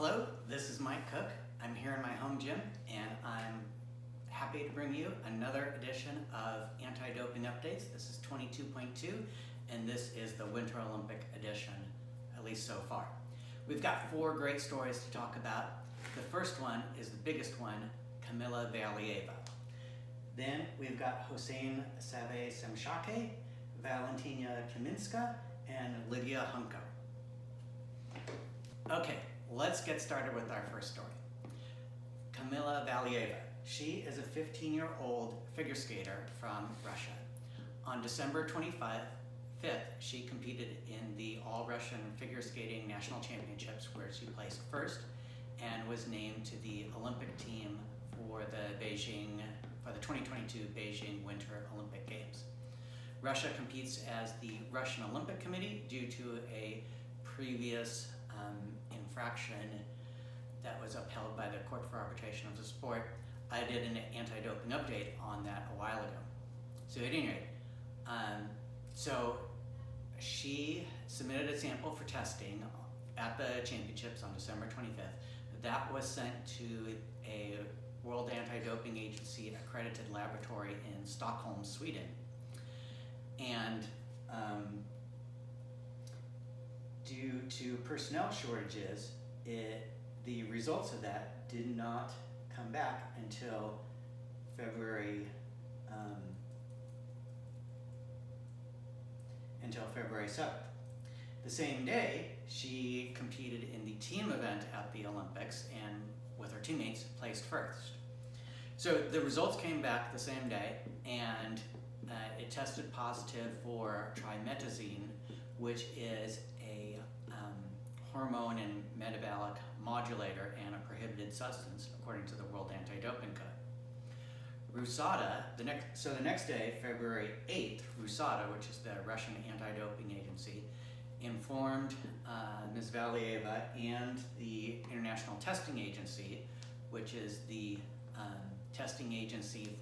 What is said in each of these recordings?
Hello, this is Mike Cook. I'm here in my home gym and I'm happy to bring you another edition of Anti-Doping Updates. This is 22.2 and this is the Winter Olympic edition, at least so far. We've got 4 great stories to talk about. The first one is the biggest one, Camilla Vallieva. Then we've got Hossein Saveh-Semshake, Valentina Kaminska, and Lydia Hunko. Okay, let's get started with our first story. Camilla Vallieva. She is a 15-year-old figure skater from Russia. On December 25th, she competed in the All-Russian Figure Skating National Championships where she placed first and was named to the Olympic team for the 2022 Beijing Winter Olympic Games. Russia competes as the Russian Olympic Committee due to a previous infraction that was upheld by the Court for Arbitration of the Sport. I did an anti-doping update on that a while ago. So at any rate, so she submitted a sample for testing at the championships on December 25th. That was sent to a World Anti-Doping Agency accredited laboratory in Stockholm, Sweden. And due to personnel shortages, the results of that did not come back until February 7th. The same day, she competed in the team event at the Olympics and with her teammates placed first. So the results came back the same day and it tested positive for trimetazine, which is a hormone and metabolic modulator and a prohibited substance according to the World Anti-Doping Code. RUSADA, the next day, February 8th, RUSADA, which is the Russian Anti-Doping Agency, informed Ms. Vallieva and the International Testing Agency, which is the testing agency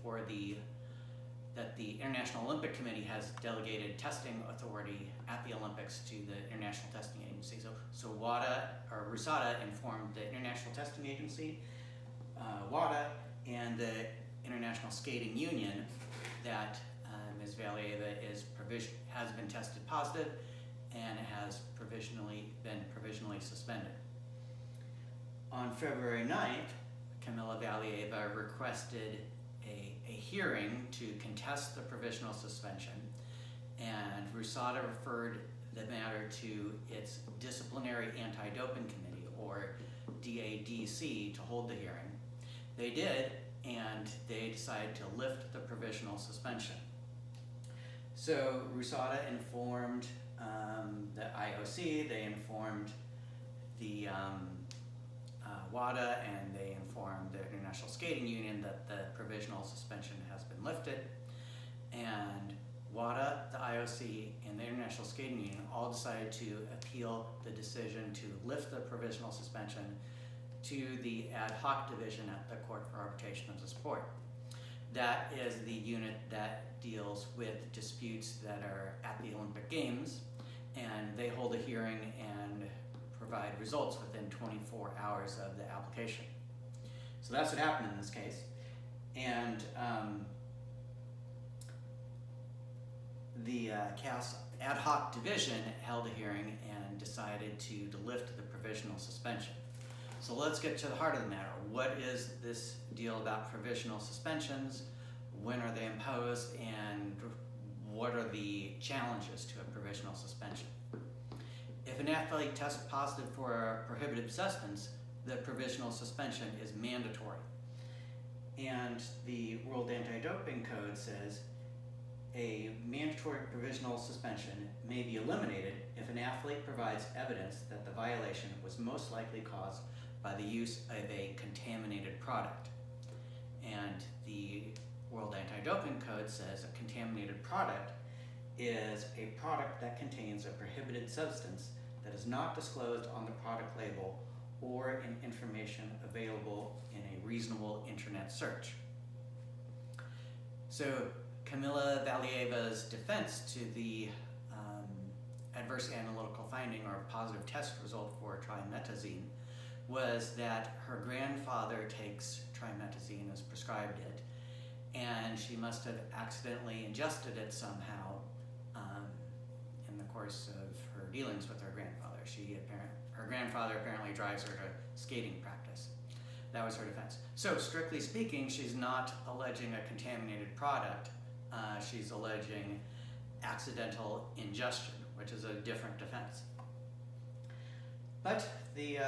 that the International Olympic Committee has delegated testing authority at the Olympics to the International Testing Agency. So RUSADA informed the International Testing Agency, WADA, and the International Skating Union that Ms. Vallieva has been tested positive and has been provisionally suspended. On February 9th, Camilla Vallieva requested a hearing to contest the provisional suspension, and RUSADA referred the matter to its Disciplinary Anti-Doping Committee, or DADC, to hold the hearing. They did, and they decided to lift the provisional suspension. So RUSADA informed the IOC, they informed the WADA, and they informed the International Skating Union that the provisional suspension has been lifted. And WADA, the IOC, and the International Skating Union all decided to appeal the decision to lift the provisional suspension to the ad hoc division at the Court for Arbitration of the Sport. That is the unit that deals with disputes that are at the Olympic Games, and they hold a hearing and provide results within 24 hours of the application. So that's what happened in this case. And the CAS ad hoc division held a hearing and decided to lift the provisional suspension. So let's get to the heart of the matter. What is this deal about provisional suspensions? When are they imposed? And what are the challenges to a provisional suspension? If an athlete tests positive for a prohibited substance, the provisional suspension is mandatory. And the World Anti-Doping Code says a mandatory provisional suspension may be eliminated if an athlete provides evidence that the violation was most likely caused by the use of a contaminated product. And the World Anti-Doping Code says a contaminated product is a product that contains a prohibited substance that is not disclosed on the product label or in information available in a reasonable internet search. So Camilla Vallieva's defense to the adverse analytical finding or positive test result for trimetazine was that her grandfather takes trimetazine, as prescribed it, and she must have accidentally ingested it somehow in the course of her dealings with her grandfather. Her grandfather apparently drives her to skating practice. That was her defense. So strictly speaking, she's not alleging a contaminated product. She's alleging accidental ingestion, which is a different defense. But the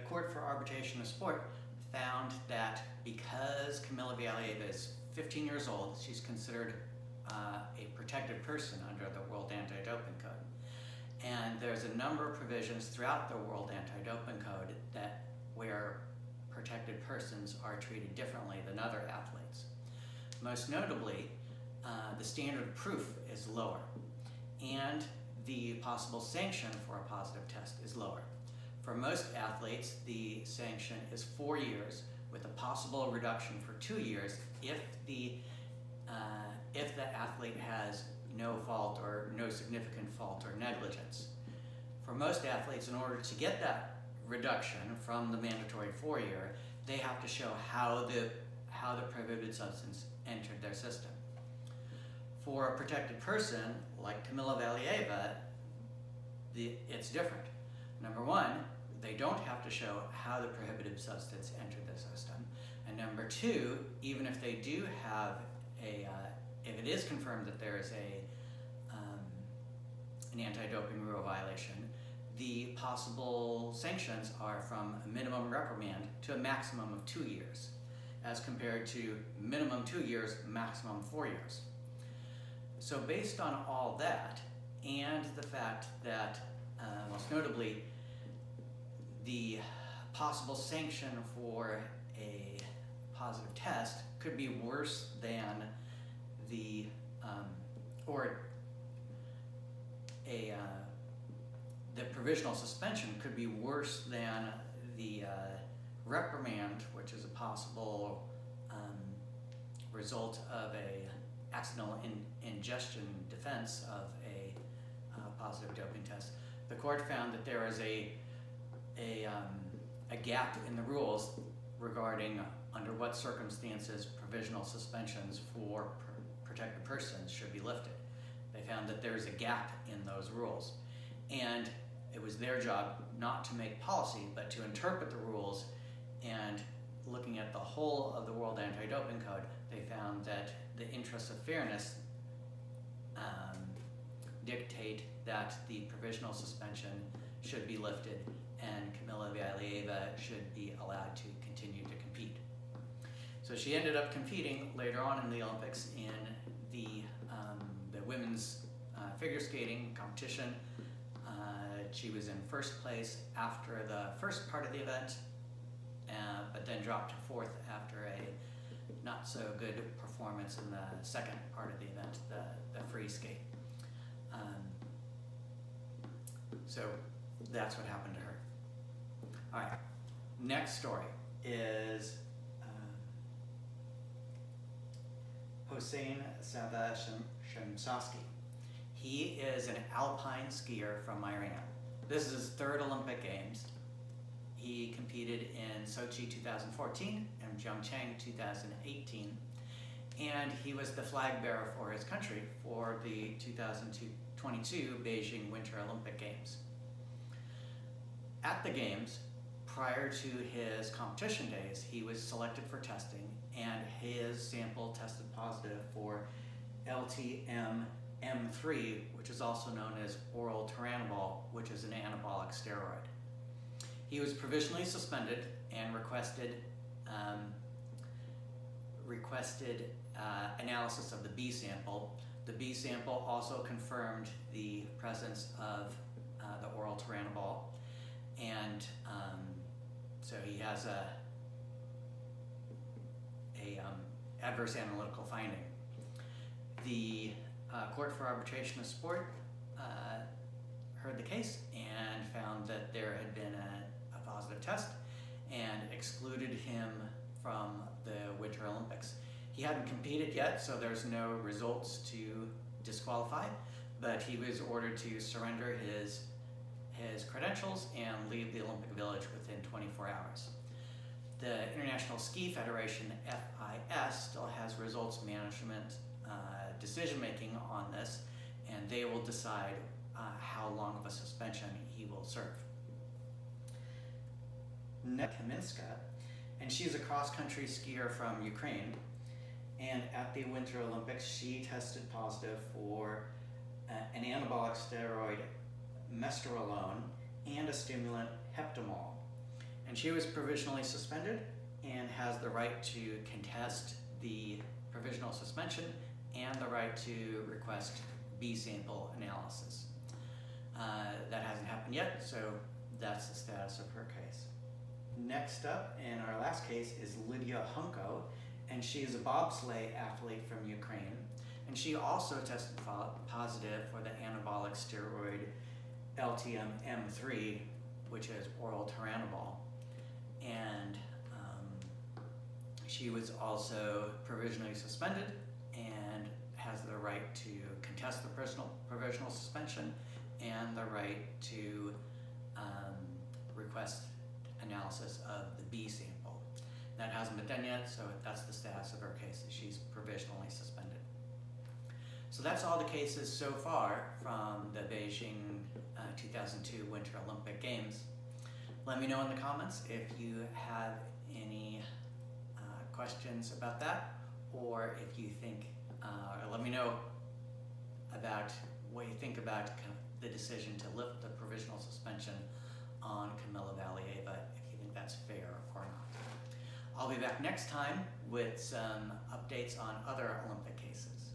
Court for Arbitration of Sport found that because Camilla Vallieva is 15 years old, she's considered a protected person under the World Anti-Doping Code. And there's a number of provisions throughout the World Anti-Doping Code where protected persons are treated differently than other athletes. Most notably, the standard of proof is lower, and the possible sanction for a positive test is lower. For most athletes, the sanction is 4 years, with a possible reduction for 2 years if the athlete has no fault or no significant fault or negligence. For most athletes, in order to get that reduction from the mandatory 4 year, they have to show how the prohibited substance entered their system. For a protected person like Camilla Vallieva, it's different. Number one, they don't have to show how the prohibited substance entered the system. And number two, even if they do have if it is confirmed that there is an anti-doping rule violation, the possible sanctions are from a minimum reprimand to a maximum of 2 years, as compared to minimum 2 years, maximum 4 years. So based on all that, and the fact that, most notably, the possible sanction for a positive test could be worse than the provisional suspension could be worse than the reprimand, which is a possible result of a accidental ingestion defense of a positive doping test. The court found that there is a gap in the rules regarding under what circumstances provisional suspensions for protected persons should be lifted. They found that there's a gap in those rules, and it was their job not to make policy, but to interpret the rules. And looking at the whole of the World Anti-Doping Code, they found that the interests of fairness dictate that the provisional suspension should be lifted and Camilla Vallieva should be allowed to continue to compete. So she ended up competing later on in the Olympics in the women's figure skating competition. She was in first place after the first part of the event, but then dropped to fourth after a not so good performance in the second part of the event, the free skate. So that's what happened to her. All right, next story is Hossein Shamsowski. He is an alpine skier from Iran. This is his third Olympic Games. He competed in Sochi 2014 and Pyeongchang 2018, and he was the flag bearer for his country for the 2022 Beijing Winter Olympic Games. At the Games, prior to his competition days, he was selected for testing, and his sample tested positive for LTM-M3, which is also known as oral turinabol, which is an anabolic steroid. He was provisionally suspended and requested analysis of the B sample. The B sample also confirmed the presence of the oral turinabol, and so he has a adverse analytical finding. The Court for Arbitration of Sport heard the case and found that there had been a positive test and excluded him from the Winter Olympics. He hadn't competed yet, so there's no results to disqualify, but he was ordered to surrender his credentials and leave the Olympic Village within 24 hours. The International Ski Federation, FIS, still has results management decision-making on this, and they will decide how long of a suspension he will serve. Next, Kaminska, and she's a cross-country skier from Ukraine, and at the Winter Olympics she tested positive for an anabolic steroid mestrolone and a stimulant heptamol. And she was provisionally suspended and has the right to contest the provisional suspension and the right to request B sample analysis. That hasn't happened yet, so that's the status of her case. Next up, in our last case, is Lydia Hunko, and she is a bobsleigh athlete from Ukraine, and she also tested positive for the anabolic steroid LTM-M3, which is oral turinabol, and she was also provisionally suspended and has the right to contest the provisional suspension and the right to request analysis of the B sample. That hasn't been done yet, so that's the status of her case, that she's provisionally suspended. So that's all the cases so far from the Beijing 2002 Winter Olympic Games. Let me know in the comments if you have any questions about that, or if you think, or let me know about what you think about the decision to lift the provisional suspension on Camilla Valeeva, if you think that's fair or not. I'll be back next time with some updates on other Olympic cases.